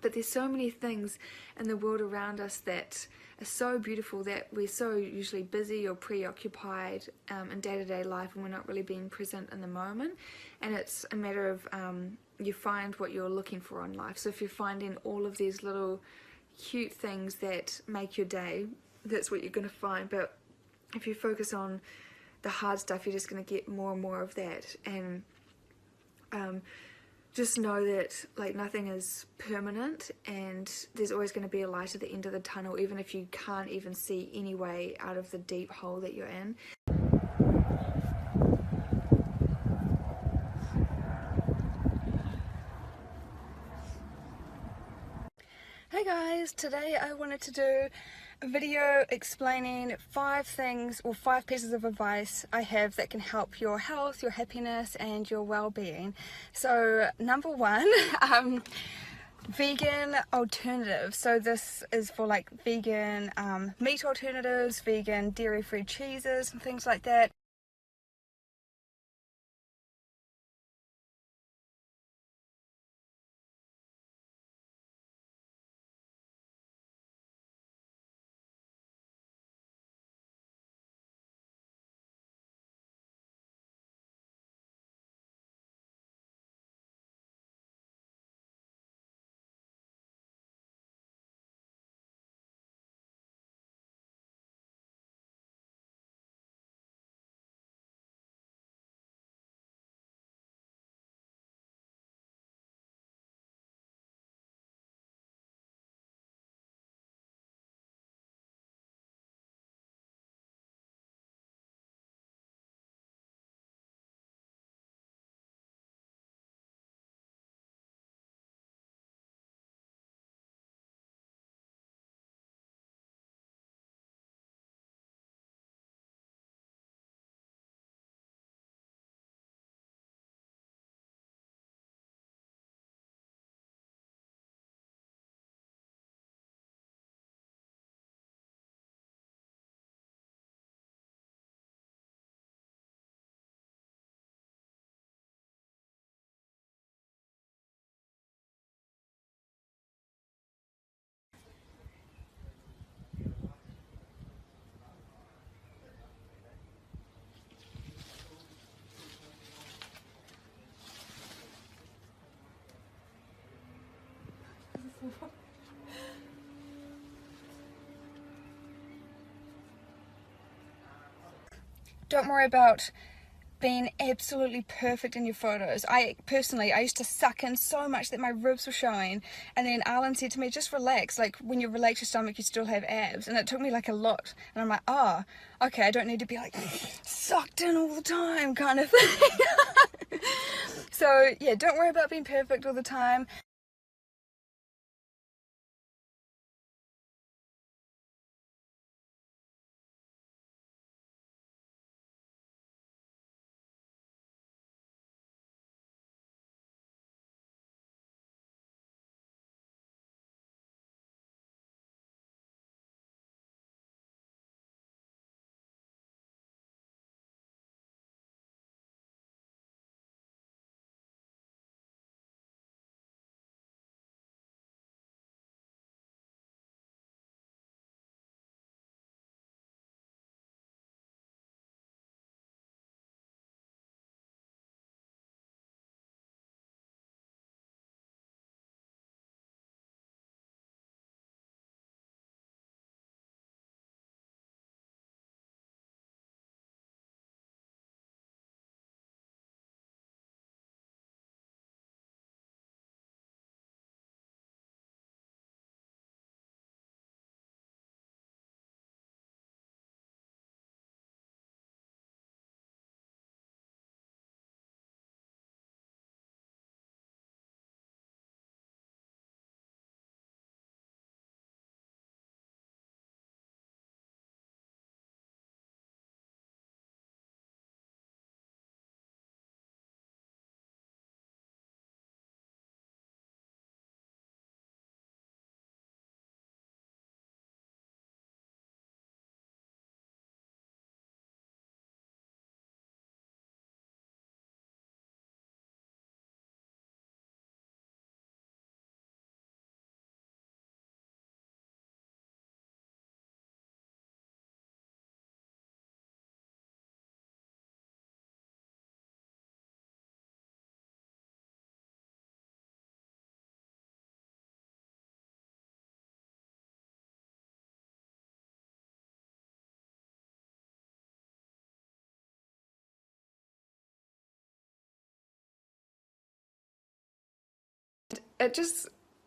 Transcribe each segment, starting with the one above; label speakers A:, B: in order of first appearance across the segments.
A: But there's so many things in the world around us that are so beautiful that we're so usually busy or preoccupied in day-to-day life, and we're not really being present in the moment. And it's a matter of you find what you're looking for in life. So if you're finding all of these little cute things that make your day, that's what you're going to find. But if you focus on the hard stuff, you're just going to get more and more of that. And just know that like nothing is permanent, and there's always going to be a light at the end of the tunnel, even if you can't even see any way out of the deep hole that you're in. Hey guys, today I wanted to do a video explaining 5 things or 5 pieces of advice I have that can help your health, your happiness and your well-being. So number 1, vegan alternatives. So this is for like vegan meat alternatives, vegan dairy-free cheeses and things like that. Don't worry about being absolutely perfect in your photos. I used to suck in so much that my ribs were showing, and then Alan said to me, just relax, like when you relax your stomach you still have abs. And it took me like a lot, and I'm like, oh okay, I don't need to be like sucked in all the time kind of thing. So yeah, don't worry about being perfect all the time.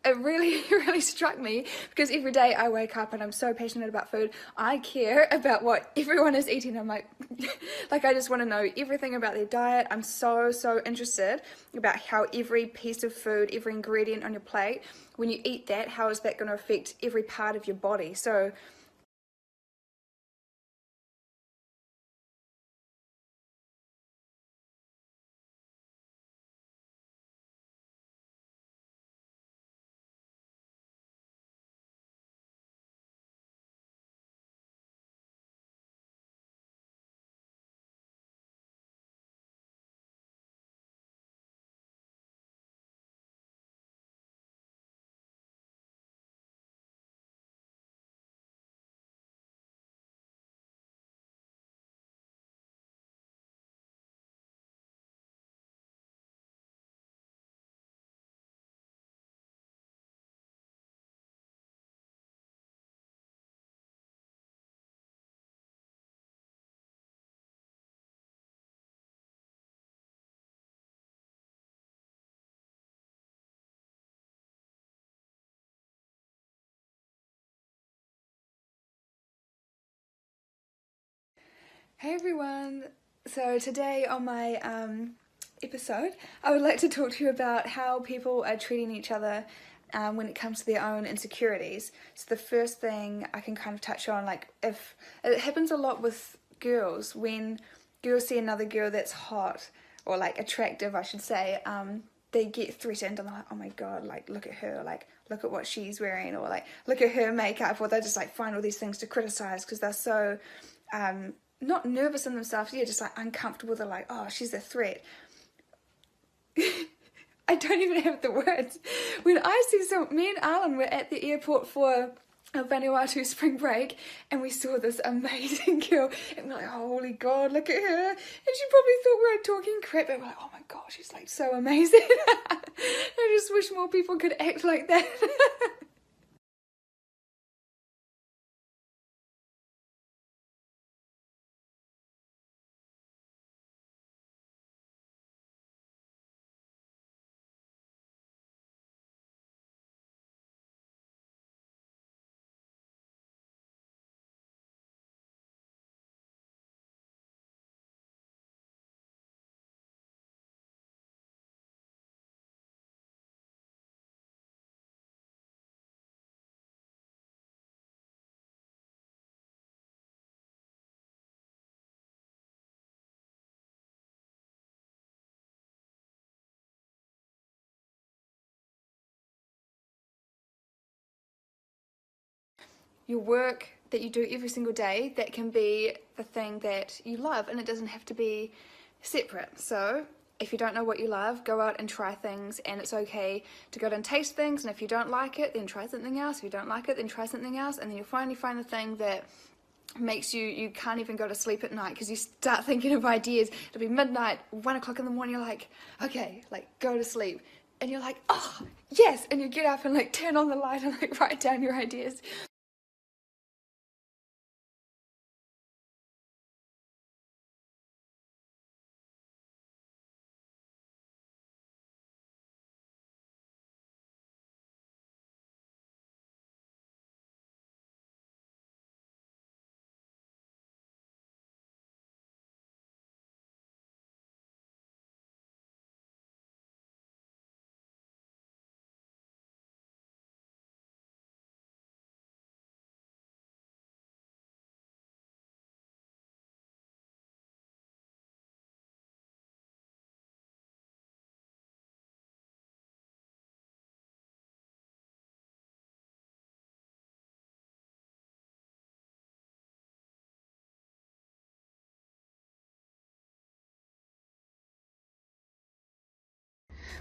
A: it really, really struck me, because every day I wake up and I'm so passionate about food. I care about what everyone is eating. I'm like, I just want to know everything about their diet. I'm so interested about how every piece of food, every ingredient on your plate, when you eat that, how is that going to affect every part of your body? So hey everyone! So today on my episode, I would like to talk to you about how people are treating each other when it comes to their own insecurities. So the first thing I can kind of touch on, like, if it happens a lot with girls, when girls see another girl that's hot or like attractive, I should say, they get threatened and they're like, oh my god, like, look at her, like, look at what she's wearing, or like, look at her makeup, or they just like find all these things to criticize because they're so not nervous in themselves, just like uncomfortable. They're like, oh, she's a threat. I don't even have the words. When I see me and Alan were at the airport for a Vanuatu spring break, and we saw this amazing girl, and we're like, holy god, look at her. And she probably thought we were talking crap, but we're like, oh my god, she's like so amazing. I just wish more people could act like that. Your work that you do every single day, that can be the thing that you love, and it doesn't have to be separate. So if you don't know what you love, go out and try things, and it's okay to go out and taste things, and if you don't like it, then try something else. If you don't like it, then try something else, and then you'll finally find the thing that makes you can't even go to sleep at night, because you start thinking of ideas. It'll be midnight, 1 o'clock in the morning, you're like, okay, like, go to sleep, and you're like, oh yes, and you get up and like turn on the light and like write down your ideas.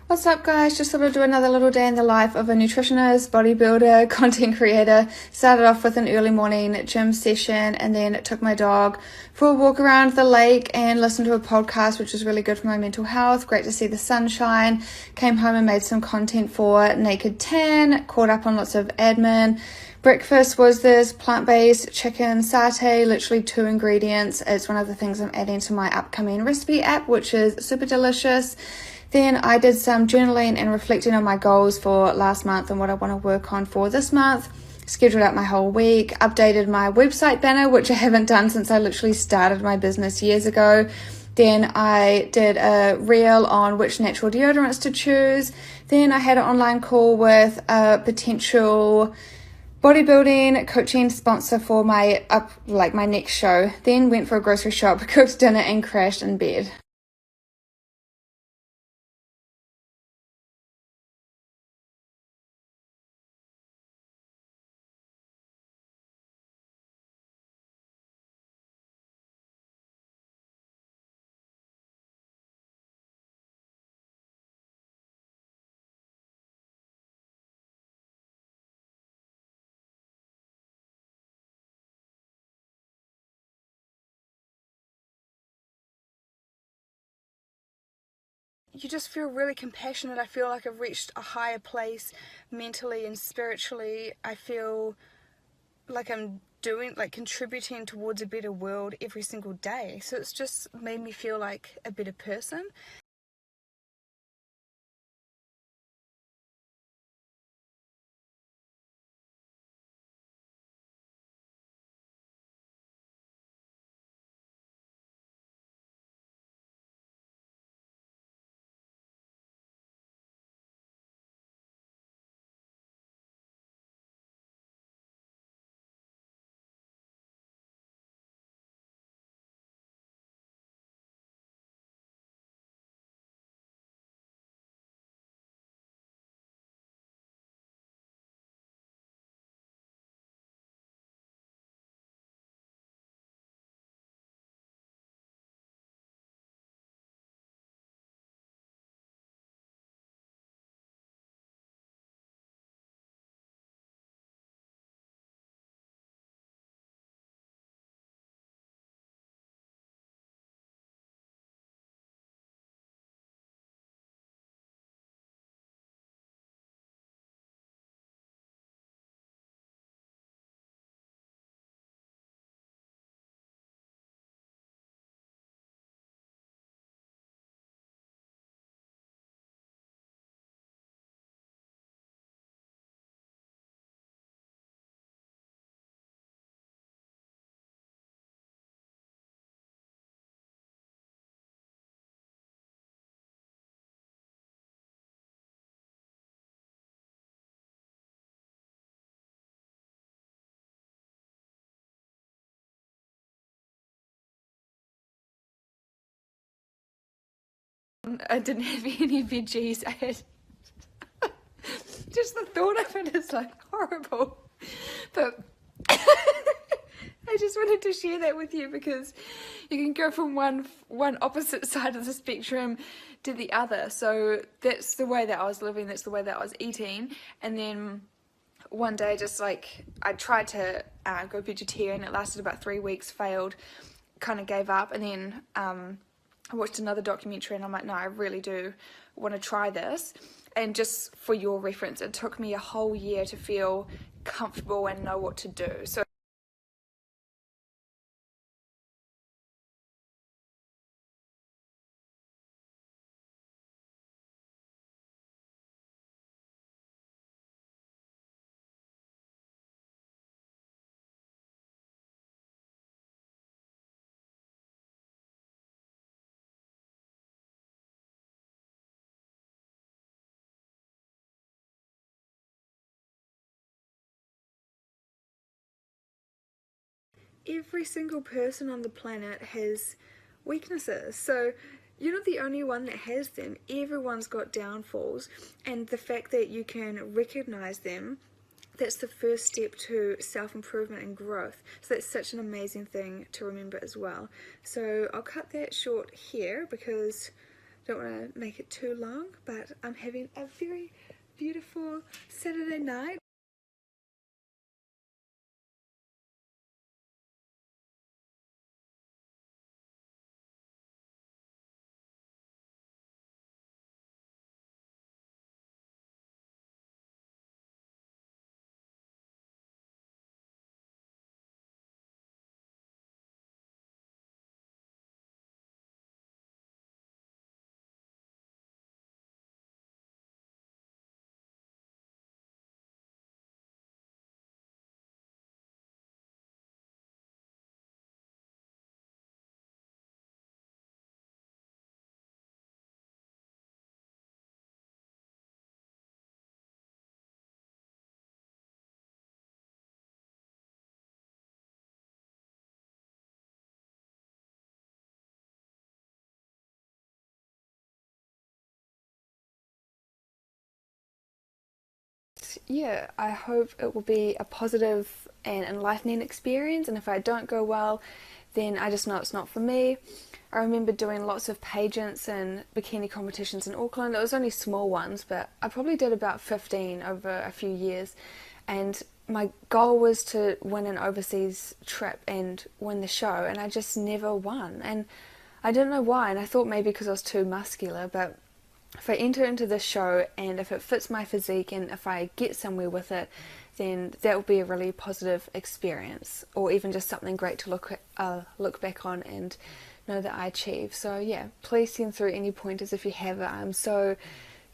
A: What's up, guys? Just thought I'd do another little day in the life of a nutritionist, bodybuilder, content creator. Started off with an early morning gym session, and then took my dog for a walk around the lake and listened to a podcast, which was really good for my mental health. Great to see the sunshine. Came home and made some content for Naked Tan, caught up on lots of admin. Breakfast was this plant-based chicken satay, literally 2 ingredients. It's one of the things I'm adding to my upcoming recipe app, which is super delicious. Then I did some journaling and reflecting on my goals for last month and what I want to work on for this month. Scheduled out my whole week, updated my website banner, which I haven't done since I literally started my business years ago. Then I did a reel on which natural deodorants to choose. Then I had an online call with a potential bodybuilding coaching sponsor for my next show. Then went for a grocery shop, cooked dinner, and crashed in bed. You just feel really compassionate. I feel like I've reached a higher place mentally and spiritually. I feel like I'm contributing towards a better world every single day. So it's just made me feel like a better person. I didn't have any veggies. I had just the thought of it is like horrible. But I just wanted to share that with you because you can go from one opposite side of the spectrum to the other. So that's the way that I was living, that's the way that I was eating. And then one day just like I tried to go vegetarian. It lasted about 3 weeks, failed, kind of gave up. And then I watched another documentary and I'm like, no, I really do want to try this. And just for your reference, it took me a whole year to feel comfortable and know what to do. So every single person on the planet has weaknesses. So you're not the only one that has them. Everyone's got downfalls, and the fact that you can recognize them, that's the first step to self-improvement and growth. So that's such an amazing thing to remember as well. So I'll cut that short here because I don't want to make it too long, but I'm having a very beautiful Saturday night. Yeah, I hope it will be a positive and enlightening experience, and if I don't go well, then I just know it's not for me. I remember doing lots of pageants and bikini competitions in Auckland. It was only small ones, but I probably did about 15 over a few years. And my goal was to win an overseas trip and win the show, and I just never won. And I didn't know why, and I thought maybe because I was too muscular, but if I enter into this show and if it fits my physique and if I get somewhere with it, then that will be a really positive experience, or even just something great to look back on and know that I achieved. So yeah, please send through any pointers if you have it. I'm so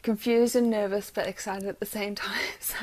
A: confused and nervous but excited at the same time. So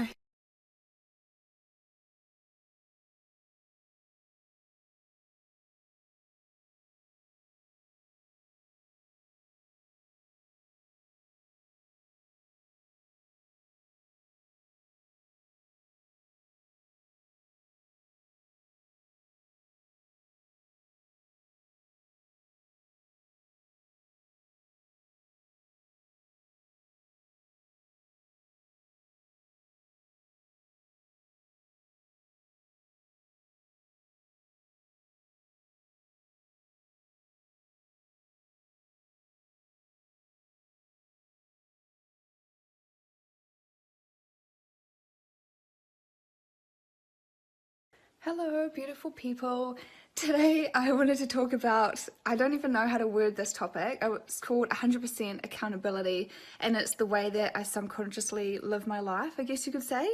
A: hello, beautiful people. Today I wanted to talk about, I don't even know how to word this topic. It's called 100% accountability, and it's the way that I subconsciously live my life, I guess you could say.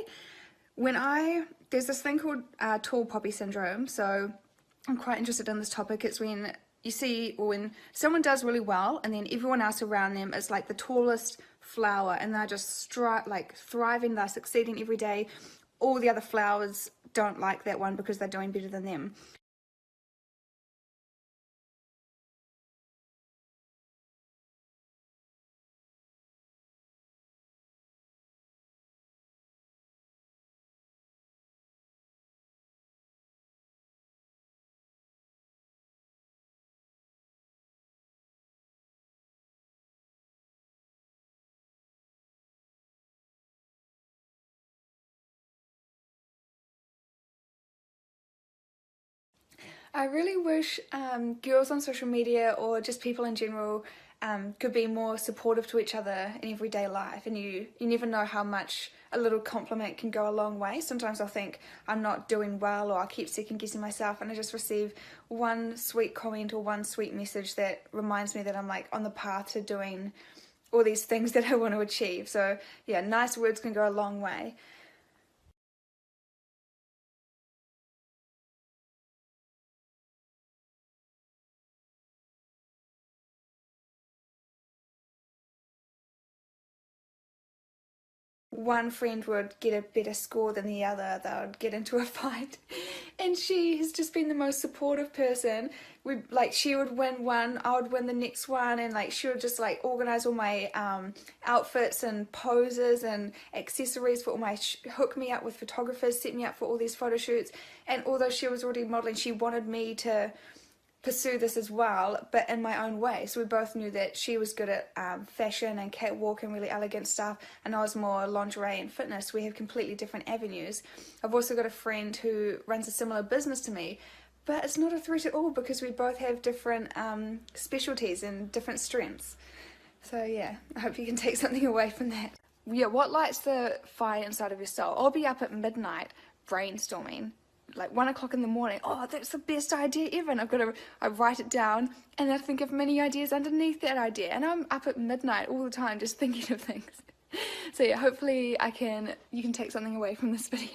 A: There's this thing called tall poppy syndrome, so I'm quite interested in this topic. It's when you see, or when someone does really well, and then everyone else around them is like the tallest flower, and they're just like thriving, they're succeeding every day. All the other flowers don't like that one because they're doing better than them. I really wish girls on social media or just people in general could be more supportive to each other in everyday life. And you never know how much a little compliment can go a long way. Sometimes I'll think I'm not doing well, or I keep second guessing myself, and I just receive one sweet comment or one sweet message that reminds me that I'm like on the path to doing all these things that I want to achieve. So yeah, nice words can go a long way. One friend would get a better score than the other, they would get into a fight. And she has just been the most supportive person. She would win one, I would win the next one, and like she would just like organize all my outfits and poses and accessories for all my hook me up with photographers, set me up for all these photo shoots. And although she was already modeling, she wanted me to pursue this as well, but in my own way. So we both knew that she was good at fashion and catwalk and really elegant stuff, and I was more lingerie and fitness. We have completely different avenues. I've also got a friend who runs a similar business to me, but it's not a threat at all because we both have different specialties and different strengths. So yeah, I hope you can take something away from that. Yeah, what lights the fire inside of your soul? I'll be up at midnight brainstorming, like 1 o'clock in the morning. Oh, that's the best idea ever. And I write it down, and I think of many ideas underneath that idea. And I'm up at midnight all the time just thinking of things. So yeah, hopefully you can take something away from this video.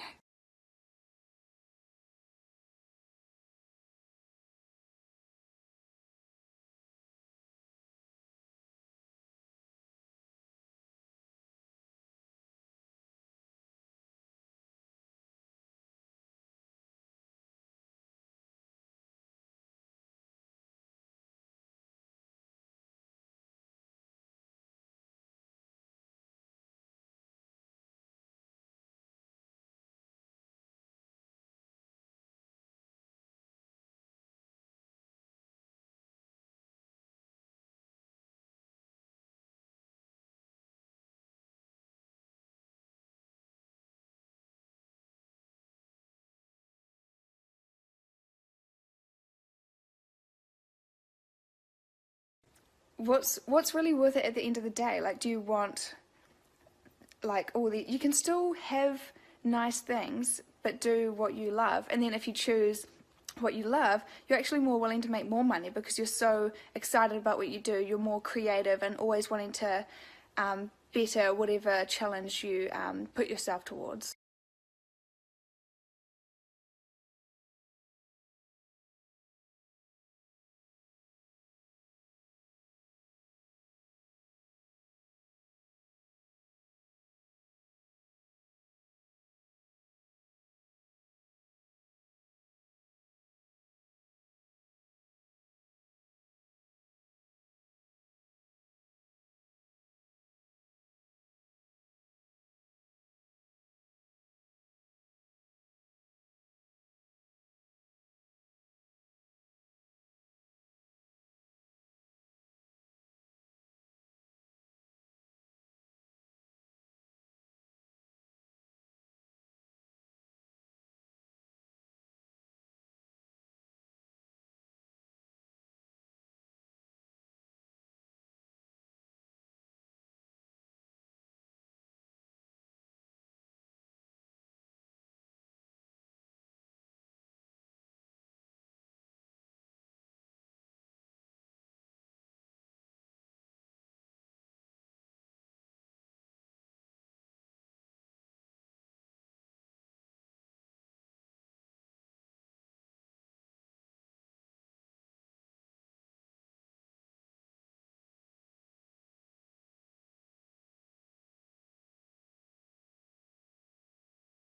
A: what's really worth it at the end of the day? Like, do you want like you can still have nice things, but do what you love, and then if you choose what you love, you're actually more willing to make more money because you're so excited about what you do. You're more creative and always wanting to better whatever challenge you put yourself towards.